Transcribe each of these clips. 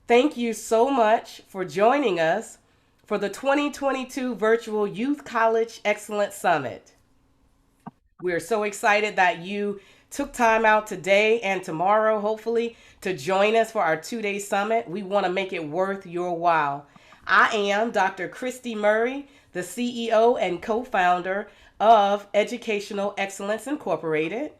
Thank you so much for joining us for the 2022 Virtual Youth College Excellence Summit. We're so excited that you took time out today and tomorrow, hopefully, to join us for our 2-day summit. We want to make it worth your while. I am Dr. Christy Murray, the CEO and co founder of Educational Excellence Incorporated.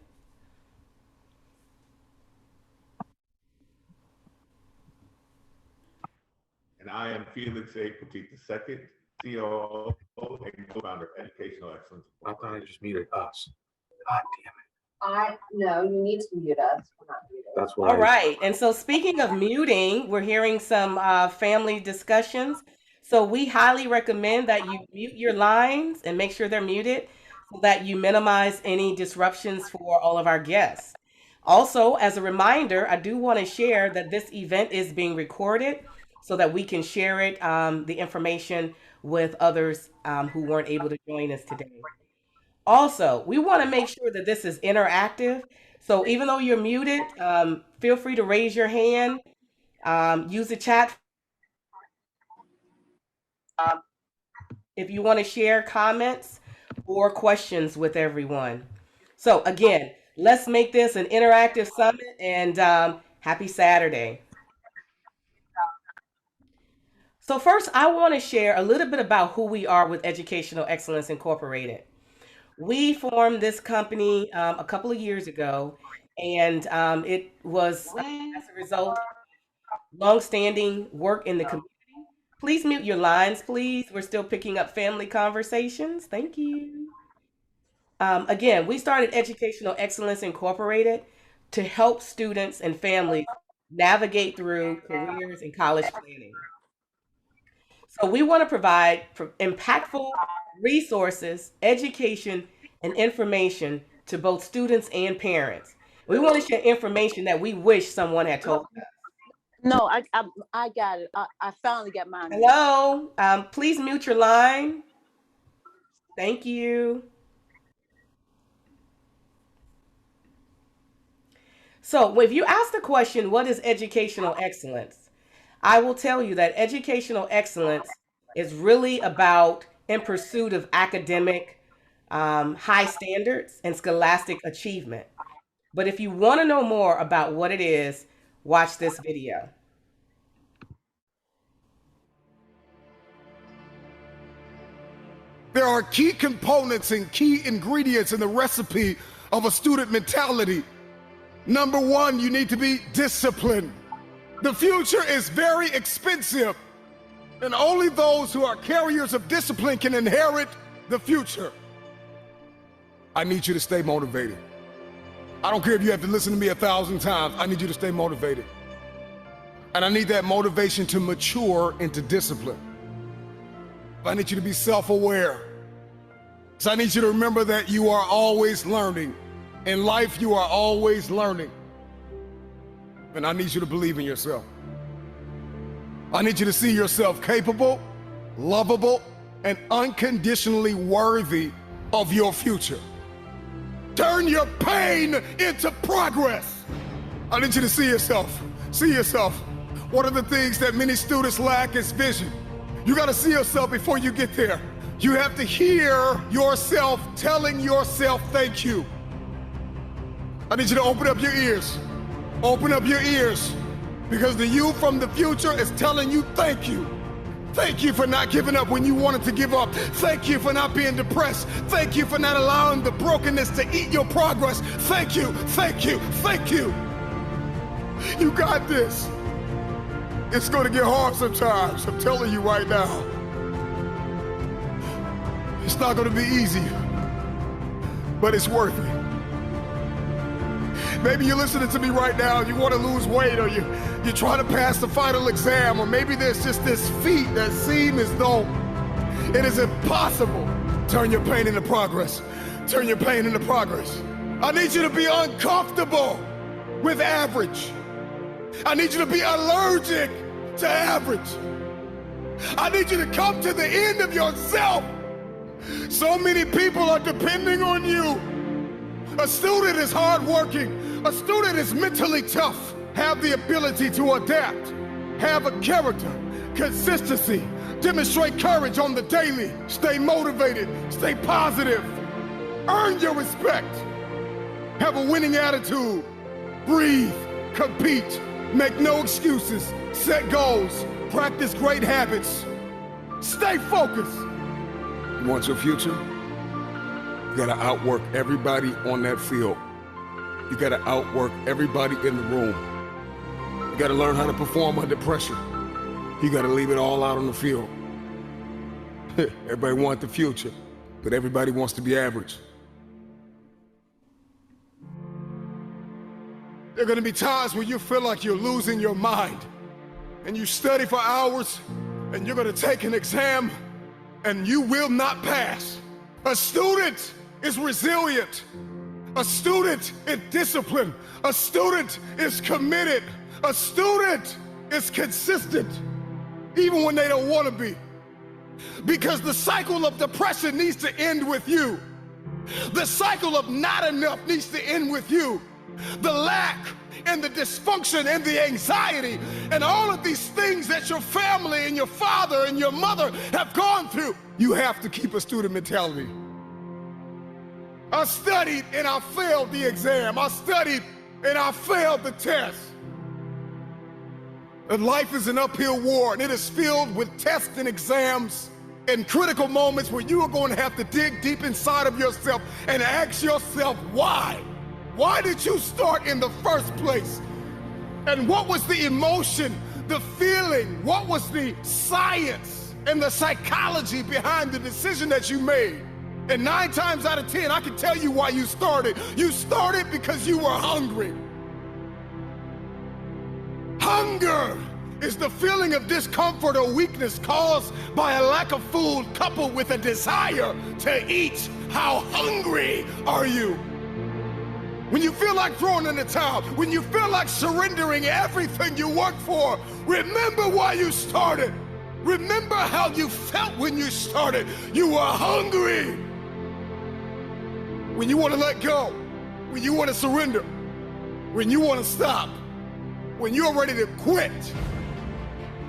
And I am Felix A. Petit II, COO and co-founder of Educational Excellence. I thought I just muted us. God damn it. No, you need to mute us. We're not muted. That's what All right. And so, speaking of muting, we're hearing some family discussions. So, we highly recommend that you mute your lines and make sure they're muted so that you minimize any disruptions for all of our guests. Also, as a reminder, I do want to share that this event is being recorded so that we can share it, the information with others who weren't able to join us today. Also, we want to make sure that this is interactive. So even though you're muted, feel free to raise your hand, use the chat if you want to share comments or questions with everyone. So again, let's make this an interactive summit, and happy Saturday. So first, I want to share a little bit about who we are with Educational Excellence Incorporated. We formed this company a couple of years ago, and it was as a result of longstanding work in the community. Please mute your lines, please. We're still picking up family conversations. Thank you. Again, we started Educational Excellence Incorporated to help students and families navigate through careers and college planning. So we want to provide impactful resources, education, and information to both students and parents. We want to share information that we wish someone had told us. No, I got it. I finally got mine. Hello, please mute your line. Thank you. So if you ask the question, what is educational excellence? I will tell you that educational excellence is really about in pursuit of academic high standards and scholastic achievement. But if you want to know more about what it is, watch this video. There are key components and key ingredients in the recipe of a student mentality. Number one, you need to be disciplined. The future is very expensive, and only those who are carriers of discipline can inherit the future. I need you to stay motivated. I don't care if you have to listen to me 1,000 times. I need you to stay motivated. And I need that motivation to mature into discipline. I need you to be self-aware. So I need you to remember that you are always learning. In life, you are always learning. And I need you to believe in yourself. I need you to see yourself capable, lovable, and unconditionally worthy of your future. Turn your pain into progress. I need you to see yourself. See yourself. One of the things that many students lack is vision. You got to see yourself before you get there. You have to hear yourself telling yourself thank you. I need you to open up your ears. Open up your ears, because the you from the future is telling you thank you. Thank you for not giving up when you wanted to give up. Thank you for not being depressed. Thank you for not allowing the brokenness to eat your progress. Thank you, thank you, thank you. You got this. It's going to get hard sometimes, I'm telling you right now. It's not going to be easy, but it's worth it. Maybe you're listening to me right now, you want to lose weight, or you're trying to pass the final exam, or maybe there's just this feat that seems as though it is impossible. Turn your pain into progress. Turn your pain into progress. I need you to be uncomfortable with average. I need you to be allergic to average. I need you to come to the end of yourself. So many people are depending on you. A student is hardworking. A student is mentally tough, have the ability to adapt. Have a character, consistency, demonstrate courage on the daily, stay motivated, stay positive, earn your respect, have a winning attitude, breathe, compete, make no excuses, set goals, practice great habits, stay focused. You want your future? You gotta outwork everybody on that field. You gotta outwork everybody in the room. You gotta learn how to perform under pressure. You gotta leave it all out on the field. Everybody wants the future, but everybody wants to be average. There are gonna be times when you feel like you're losing your mind, and you study for hours, and you're gonna take an exam, and you will not pass. A student is resilient. A student is disciplined. A student is committed. A student is consistent, even when they don't want to be. Because the cycle of depression needs to end with you. The cycle of not enough needs to end with you. The lack and the dysfunction and the anxiety and all of these things that your family and your father and your mother have gone through. You have to keep a student mentality. I studied and I failed the exam. I studied and I failed the test. And life is an uphill war, and it is filled with tests and exams and critical moments where you are going to have to dig deep inside of yourself and ask yourself why. Why did you start in the first place? And what was the emotion, the feeling? What was the science and the psychology behind the decision that you made? And 9 times out of 10, I can tell you why you started. You started because you were hungry. Hunger is the feeling of discomfort or weakness caused by a lack of food coupled with a desire to eat. How hungry are you? When you feel like throwing in the towel, when you feel like surrendering everything you worked for, remember why you started. Remember how you felt when you started. You were hungry. When you want to let go, when you want to surrender, when you want to stop, when you're ready to quit,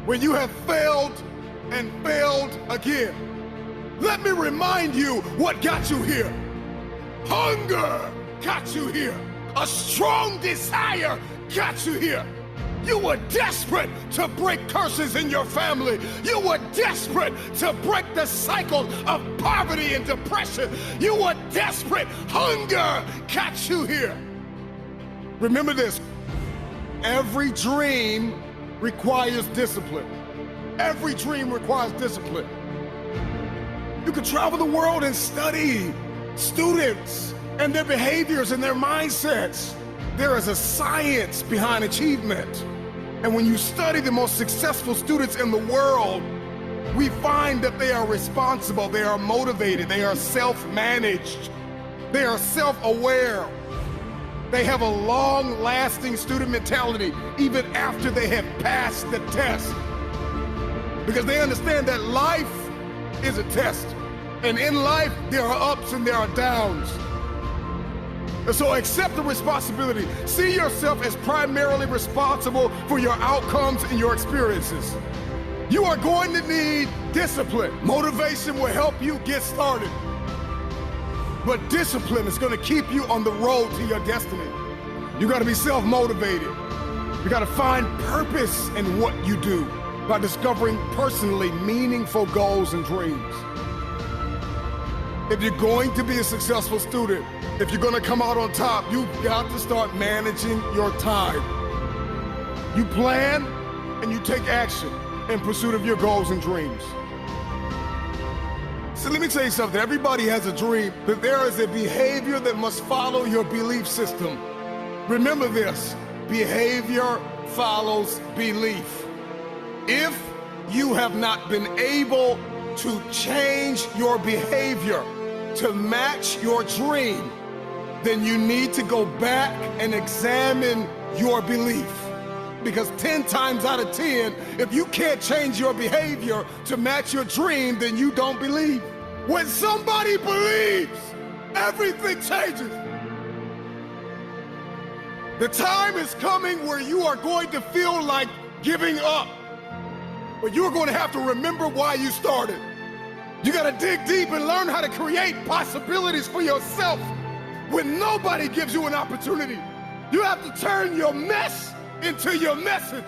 when you have failed and failed again. Let me remind you what got you here. Hunger got you here. A strong desire got you here. You were desperate to break curses in your family. You were desperate to break the cycle of poverty and depression. You were desperate. Hunger got you here. Remember this. Every dream requires discipline. Every dream requires discipline. You can travel the world and study students and their behaviors and their mindsets. There is a science behind achievement. And when you study the most successful students in the world, we find that they are responsible, they are motivated, they are self-managed, they are self-aware. They have a long-lasting student mentality even after they have passed the test. Because they understand that life is a test. And in life, there are ups and there are downs. And so accept the responsibility. See yourself as primarily responsible for your outcomes and your experiences. You are going to need discipline. Motivation will help you get started. But discipline is going to keep you on the road to your destiny. You got to be self-motivated. You got to find purpose in what you do by discovering personally meaningful goals and dreams. If you're going to be a successful student, if you're going to come out on top, you've got to start managing your time. You plan and you take action in pursuit of your goals and dreams. So let me tell you something. Everybody has a dream, but there is a behavior that must follow your belief system. Remember this, behavior follows belief. If you have not been able to change your behavior to match your dream, then you need to go back and examine your belief. Because 10 times out of 10, if you can't change your behavior to match your dream, then you don't believe. When somebody believes, everything changes. The time is coming where you are going to feel like giving up. but you're going to have to remember why you started. You got to dig deep and learn how to create possibilities for yourself when nobody gives you an opportunity. You have to turn your mess into your message.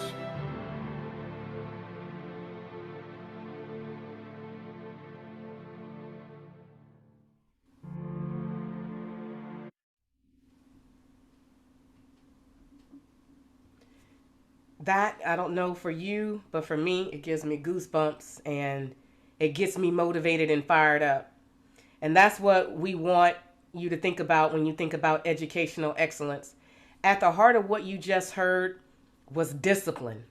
That, I don't know for you, but for me, it gives me goosebumps and it gets me motivated and fired up. And that's what we want you to think about when you think about educational excellence. At the heart of what you just heard was discipline.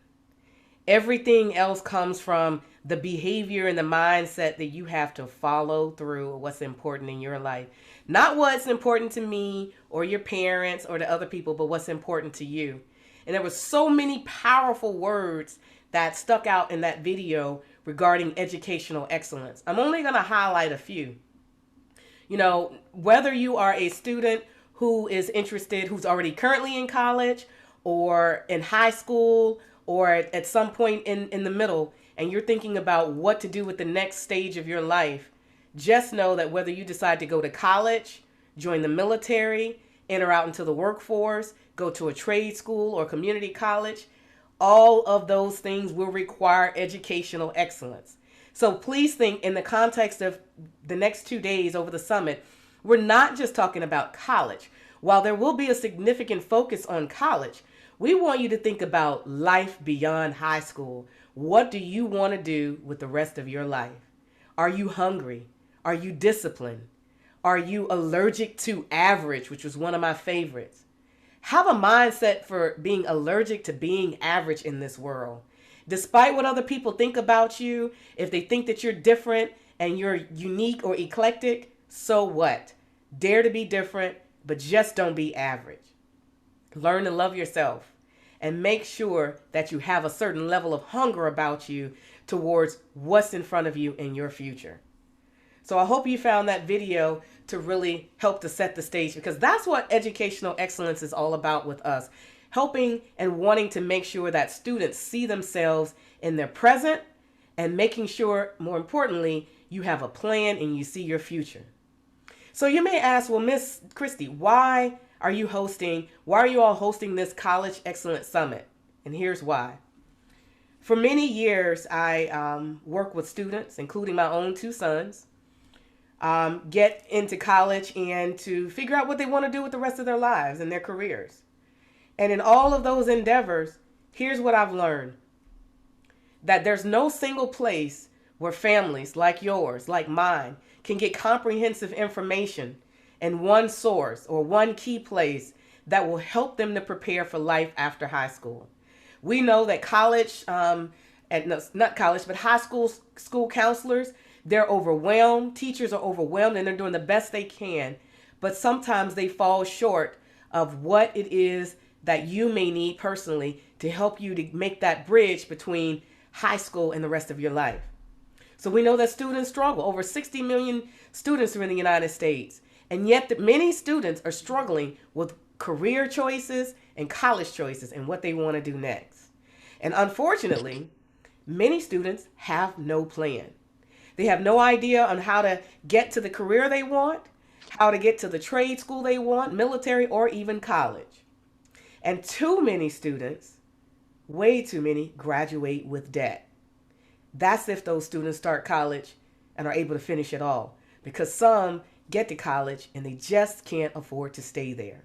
Everything else comes from the behavior and the mindset that you have to follow through what's important in your life. Not what's important to me or your parents or the other people, but what's important to you. And there were so many powerful words that stuck out in that video regarding educational excellence. I'm only going to highlight a few. You know, whether you are a student who is interested, who's already currently in college or in high school or at some point in the middle, and you're thinking about what to do with the next stage of your life, just know that whether you decide to go to college, join the military, enter out into the workforce, go to a trade school or community college, all of those things will require educational excellence. So please think in the context of the next 2 days over the summit, we're not just talking about college. While there will be a significant focus on college, we want you to think about life beyond high school. What do you want to do with the rest of your life? Are you hungry? Are you disciplined? Are you allergic to average, which was one of my favorites? Have a mindset for being allergic to being average in this world. Despite what other people think about you, if they think that you're different and you're unique or eclectic, so what? Dare to be different, but just don't be average. Learn to love yourself and make sure that you have a certain level of hunger about you towards what's in front of you in your future. So I hope you found that video to really help to set the stage, because that's what educational excellence is all about with us. Helping and wanting to make sure that students see themselves in their present and making sure, more importantly, you have a plan and you see your future. So you may ask, well, Miss Christie, why are you all hosting this College Excellence Summit? And here's why. For many years, I work with students, including my own 2 sons, get into college and to figure out what they want to do with the rest of their lives and their careers. And in all of those endeavors, here's what I've learned. That there's no single place where families like yours, like mine, can get comprehensive information in one source or one key place that will help them to prepare for life after high school. We know that college, not college, but high school counselors, they're overwhelmed. Teachers are overwhelmed and they're doing the best they can. But sometimes they fall short of what it is that you may need personally to help you to make that bridge between high school and the rest of your life. So we know that students struggle. Over 60 million students are in the United States. And yet many students are struggling with career choices and college choices and what they want to do next. And unfortunately, many students have no plan. They have no idea on how to get to the career they want, how to get to the trade school they want, military, or even college. And too many students, way too many, graduate with debt. That's if those students start college and are able to finish it all, because some get to college and they just can't afford to stay there.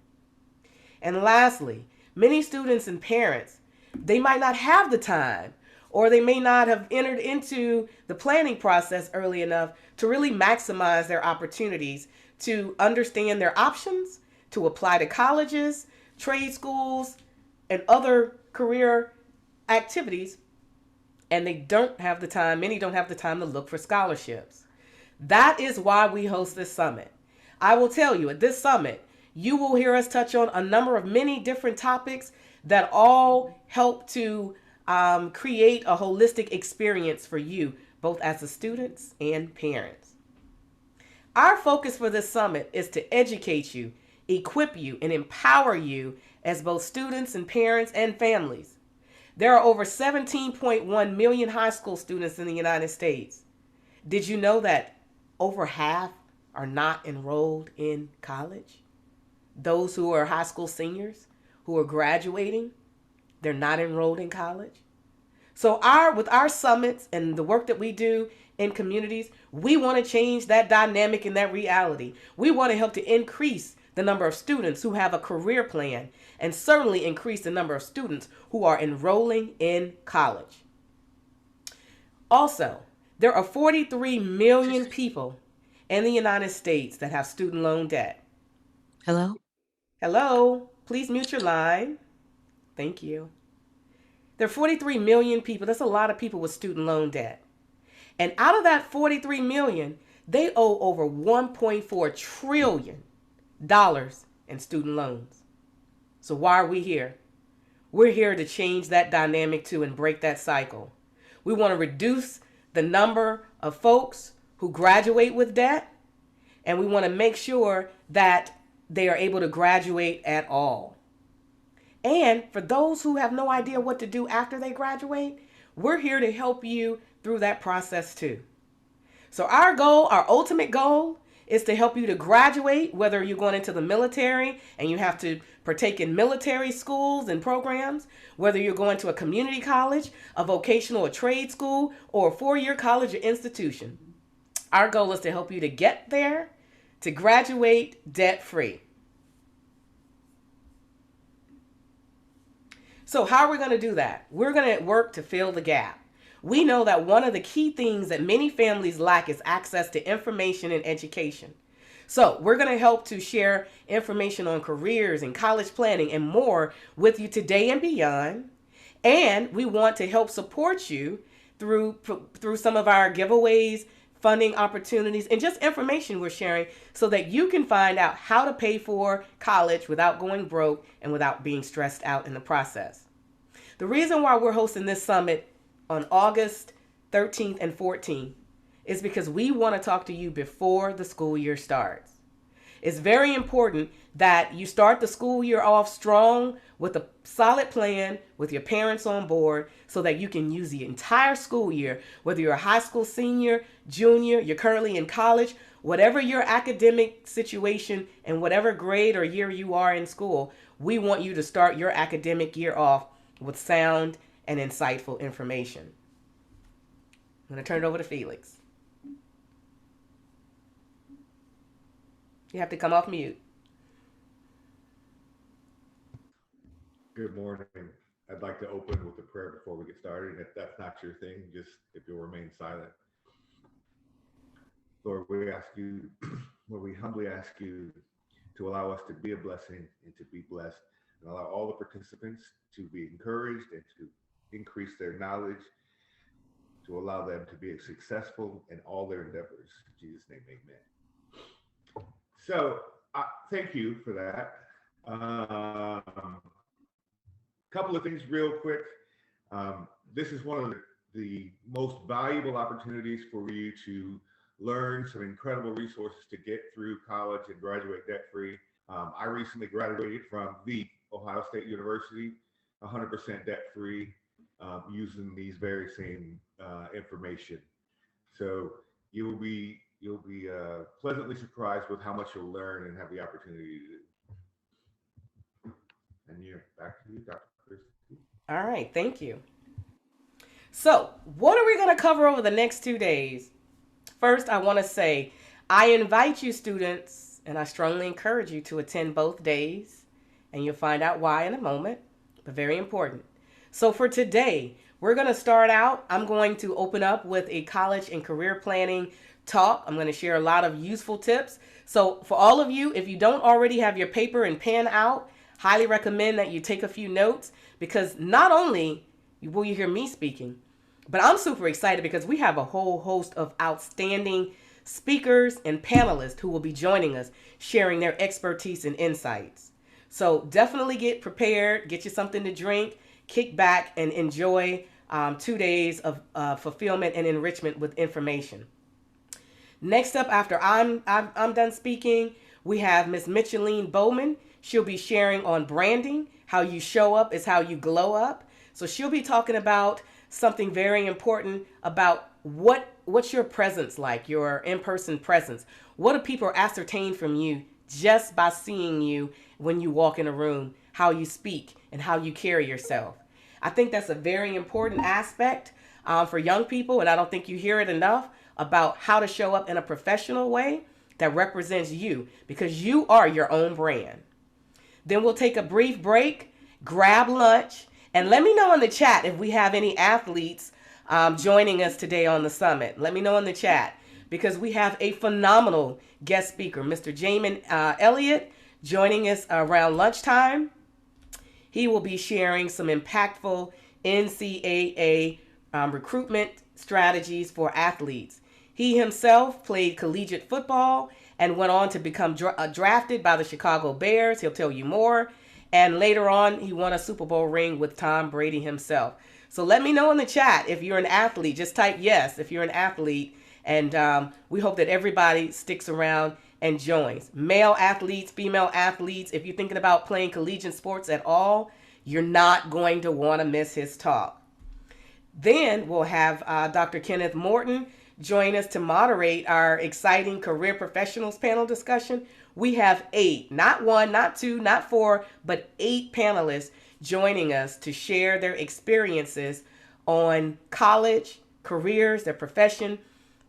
And lastly, many students and parents, they might not have the time, or they may not have entered into the planning process early enough to really maximize their opportunities to understand their options, to apply to colleges, trade schools, and other career activities. And they don't have the time, many don't have the time to look for scholarships. That is why we host this summit. I will tell you, at this summit, you will hear us touch on a number of many different topics that all help to create a holistic experience for you, both as the students and parents. Our focus for this summit is to educate you, equip you, and empower you as both students and parents and families. There are over 17.1 million high school students in the United States. Did you know that over half are not enrolled in college? Those who are high school seniors who are graduating, they're not enrolled in college. So with our summits and the work that we do in communities, we want to change that dynamic and that reality. We want to help to increase the number of students who have a career plan and certainly increase the number of students who are enrolling in college. Also, there are 43 million people in the United States that have student loan debt. Hello? Hello, please mute your line. Thank you. There are 43 million people. That's a lot of people with student loan debt. And out of that 43 million, they owe over $1.4 trillion in student loans. So why are we here? We're here to change that dynamic too and break that cycle. We want to reduce the number of folks who graduate with debt, and we want to make sure that they are able to graduate at all. And for those who have no idea what to do after they graduate, we're here to help you through that process too. So our ultimate goal is to help you to graduate, whether you're going into the military and you have to partake in military schools and programs, whether you're going to a community college, a vocational or trade school, or a four-year college or institution. Our goal is to help you to get there, to graduate debt-free. So how are we going to do that? We're going to work to fill the gap. We know that one of the key things that many families lack is access to information and education. So we're going to help to share information on careers and college planning and more with you today and beyond. And we want to help support you through some of our giveaways, funding opportunities, and just information we're sharing so that you can find out how to pay for college without going broke and without being stressed out in the process. The reason why we're hosting this summit on August 13th and 14th is because we want to talk to you before the school year starts. It's very important that you start the school year off strong with a solid plan with your parents on board so that you can use the entire school year, whether you're a high school senior, junior, you're currently in college, whatever your academic situation and whatever grade or year you are in school, we want you to start your academic year off with sound and insightful information. I'm going to turn it over to Felix. You have to come off mute. Good morning. I'd like to open with a prayer before we get started. If that's not your thing, just if you'll remain silent. Lord, we ask you, Lord, we humbly ask you to allow us to be a blessing and to be blessed, and allow all the participants to be encouraged and to increase their knowledge, to allow them to be successful in all their endeavors. In Jesus' name, amen. So, thank you for that. Couple of things real quick. This is one of the most valuable opportunities for you to learn some incredible resources to get through college and graduate debt-free. I recently graduated from the Ohio State University, 100% debt-free, using these very same information. So you'll be pleasantly surprised with how much you'll learn and have the opportunity to do. And back to you, Dr. Christie. All right, thank you. So what are we going to cover over the next 2 days? First, I want to say I invite you students, and I strongly encourage you to attend both days, and you'll find out why in a moment, but very important. So for today, we're going to start out. I'm going to open up with a college and career planning talk. I'm going to share a lot of useful tips. So for all of you, if you don't already have your paper and pen out, highly recommend that you take a few notes, because not only will you hear me speaking, but I'm super excited because we have a whole host of outstanding speakers and panelists who will be joining us, sharing their expertise and insights. So definitely get prepared, get you something to drink, kick back, and enjoy 2 days of fulfillment and enrichment with information. Next up, after I'm done speaking, we have Miss Micheline Bowman. She'll be sharing on branding. How you show up is how you glow up. So she'll be talking about something very important about what's your presence like, your in-person presence. What do people ascertain from you just by seeing you when you walk in a room, how you speak and how you carry yourself. I think that's a very important aspect for young people, and I don't think you hear it enough about how to show up in a professional way that represents you, because you are your own brand. Then we'll take a brief break, grab lunch, and let me know in the chat if we have any athletes joining us today on the summit. Let me know in the chat, because we have a phenomenal guest speaker, Mr. Jamin Elliott, joining us around lunchtime. He will be sharing some impactful NCAA recruitment strategies for athletes. He himself played collegiate football and went on to become drafted by the Chicago Bears. He'll tell you more. And later on, he won a Super Bowl ring with Tom Brady himself. So let me know in the chat if you're an athlete. Just type yes if you're an athlete. And we hope that everybody sticks around and joins. Male athletes, female athletes, if you're thinking about playing collegiate sports at all, you're not going to want to miss his talk. Then we'll have Dr. Kenneth Morton join us to moderate our exciting career professionals panel discussion. We have 8, not 1, not 2, not 4, but 8 panelists joining us to share their experiences on college, careers, their profession,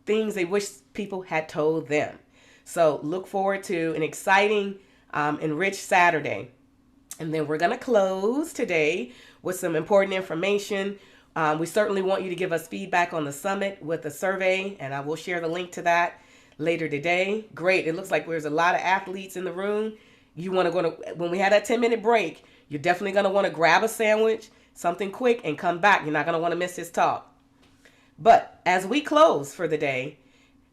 things they wish people had told them. So look forward to an exciting, enriched Saturday. And then we're going to close today with some important information. We certainly want you to give us feedback on the summit with a survey, and I will share the link to that later today. Great. It looks like there's a lot of athletes in the room. You want to go to, when we had that 10-minute break, you're definitely going to want to grab a sandwich, something quick, and come back. You're not going to want to miss his talk. But as we close for the day,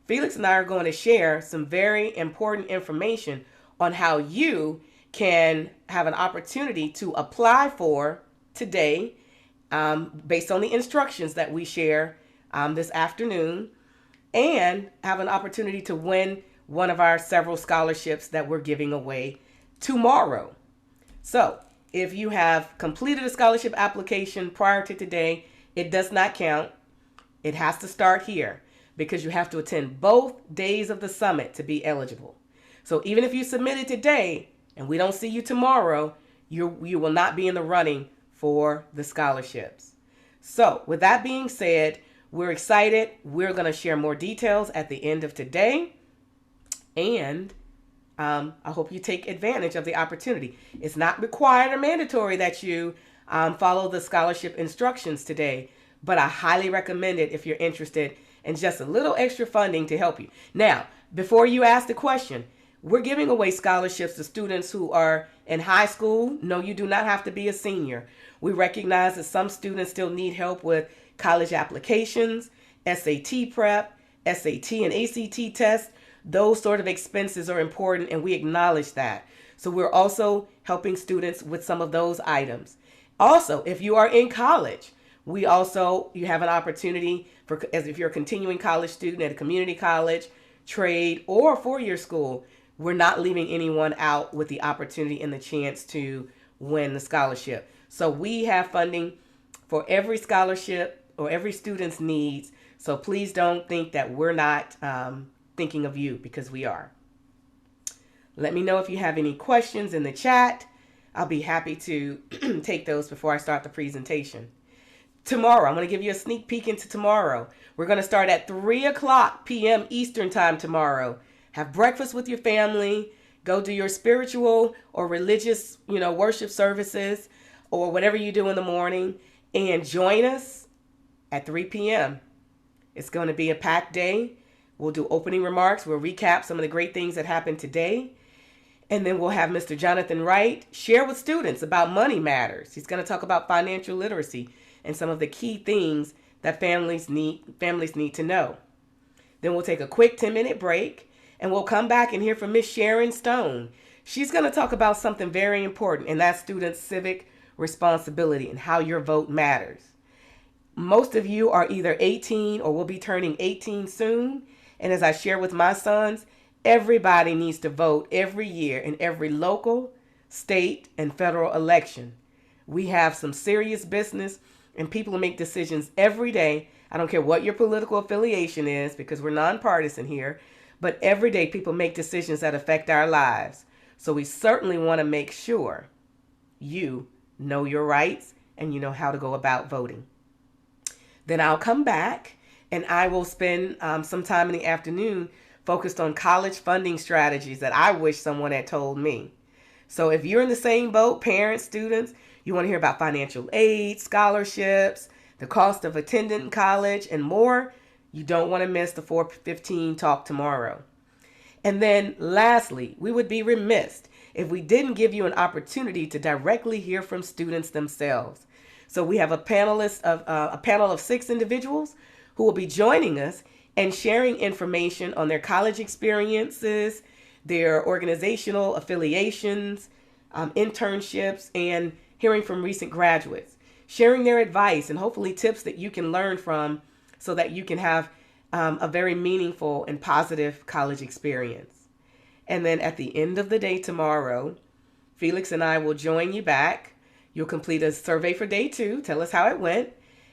Felix and I are going to share some very important information on how you can have an opportunity to apply for today, based on the instructions that we share this afternoon, and have an opportunity to win one of our several scholarships that we're giving away tomorrow. So if you have completed a scholarship application prior to today, it does not count. It has to start here, because you have to attend both days of the summit to be eligible. So even if you submitted today and we don't see you tomorrow, you will not be in the running for the scholarships. So with that being said, we're excited. We're going to share more details at the end of today. And I hope you take advantage of the opportunity. It's not required or mandatory that you follow the scholarship instructions today, but I highly recommend it if you're interested in just a little extra funding to help you. Now, before you ask the question, we're giving away scholarships to students who are in high school. No, you do not have to be a senior. We recognize that some students still need help with college applications, SAT prep, SAT and ACT tests. Those sort of expenses are important, and we acknowledge that. So we're also helping students with some of those items. Also, if you are in college, you have an opportunity for, as if you're a continuing college student at a community college, trade, or a four-year school, we're not leaving anyone out with the opportunity and the chance to win the scholarship. So we have funding for every scholarship or every student's needs. So please don't think that we're not thinking of you, because we are. Let me know if you have any questions in the chat. I'll be happy to take those before I start the presentation. Tomorrow, I'm going to give you a sneak peek into tomorrow. We're going to start at 3:00 p.m. Eastern time tomorrow. Have breakfast with your family. Go do your spiritual or religious, worship services or whatever you do in the morning, and join us at 3 p.m. It's going to be a packed day. We'll do opening remarks. We'll recap some of the great things that happened today. And then we'll have Mr. Jonathan Wright share with students about money matters. He's going to talk about financial literacy and some of the key things that families need to know. Then we'll take a quick 10-minute break, and we'll come back and hear from Miss Sharon Stone. She's going to talk about something very important, and that's student civic responsibility and how your vote matters. Most of you are either 18 or will be turning 18 soon. And as I share with my sons, everybody needs to vote every year in every local, state, and federal election. We have some serious business, and people make decisions every day. I don't care what your political affiliation is because we're nonpartisan here, but every day people make decisions that affect our lives. So we certainly want to make sure you know your rights and you know how to go about voting. Then I'll come back and I will spend some time in the afternoon focused on college funding strategies that I wish someone had told me. So if you're in the same boat, parents, students, you want to hear about financial aid, scholarships, the cost of attending college, and more, you don't want to miss the 4:15 talk tomorrow. And then lastly, we would be remiss if we didn't give you an opportunity to directly hear from students themselves. So we have a panel of 6 individuals who will be joining us and sharing information on their college experiences, their organizational affiliations, internships, and hearing from recent graduates, sharing their advice and hopefully tips that you can learn from so that you can have a very meaningful and positive college experience. And then at the end of the day tomorrow, Felix and I will join you back. You'll complete a survey for day 2, tell us how it went,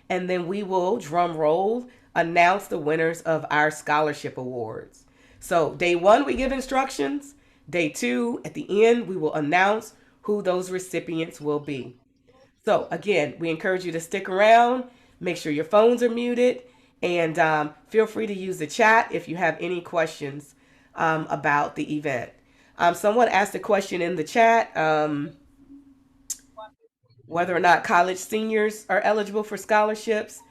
and then we will, drum roll, announce the winners of our scholarship awards. So day 1, we give instructions. Day 2, at the end, we will announce who those recipients will be. So again, we encourage you to stick around, make sure your phones are muted, and feel free to use the chat if you have any questions about the event. Someone asked a question in the chat whether or not college seniors are eligible for scholarships.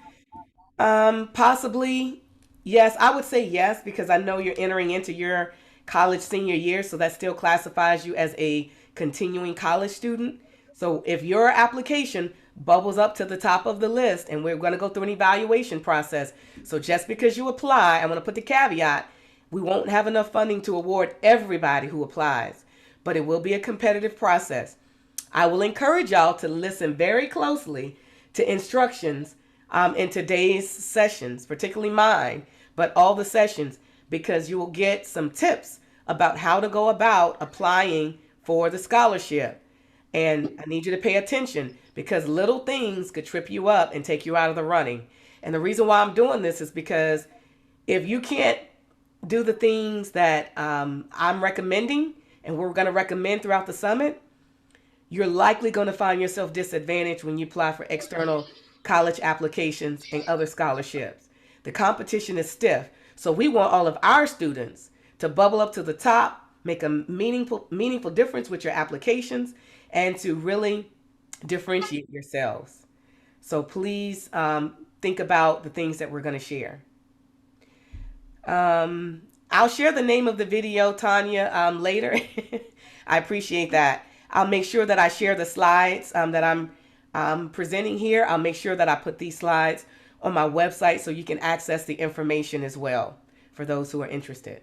Possibly, yes. I would say yes because I know you're entering into your college senior year, so that still classifies you as a continuing college student. So if your application bubbles up to the top of the list, and we're going to go through an evaluation process. So just because you apply, I'm going to put the caveat, we won't have enough funding to award everybody who applies, but it will be a competitive process. I will encourage y'all to listen very closely to instructions in today's sessions, particularly mine, but all the sessions, because you will get some tips about how to go about applying for the scholarship. And I need you to pay attention because little things could trip you up and take you out of the running. And the reason why I'm doing this is because if you can't do the things that I'm recommending and we're going to recommend throughout the summit, you're likely going to find yourself disadvantaged when you apply for external college applications and other scholarships. The competition is stiff. So we want all of our students to bubble up to the top, make a meaningful difference with your applications, and to really differentiate yourselves. So please think about the things that we're going to share. I'll share the name of the video, Tanya, later. I appreciate that. I'll make sure that I share the slides that I'm presenting here. I'll make sure that I put these slides on my website so you can access the information as well for those who are interested.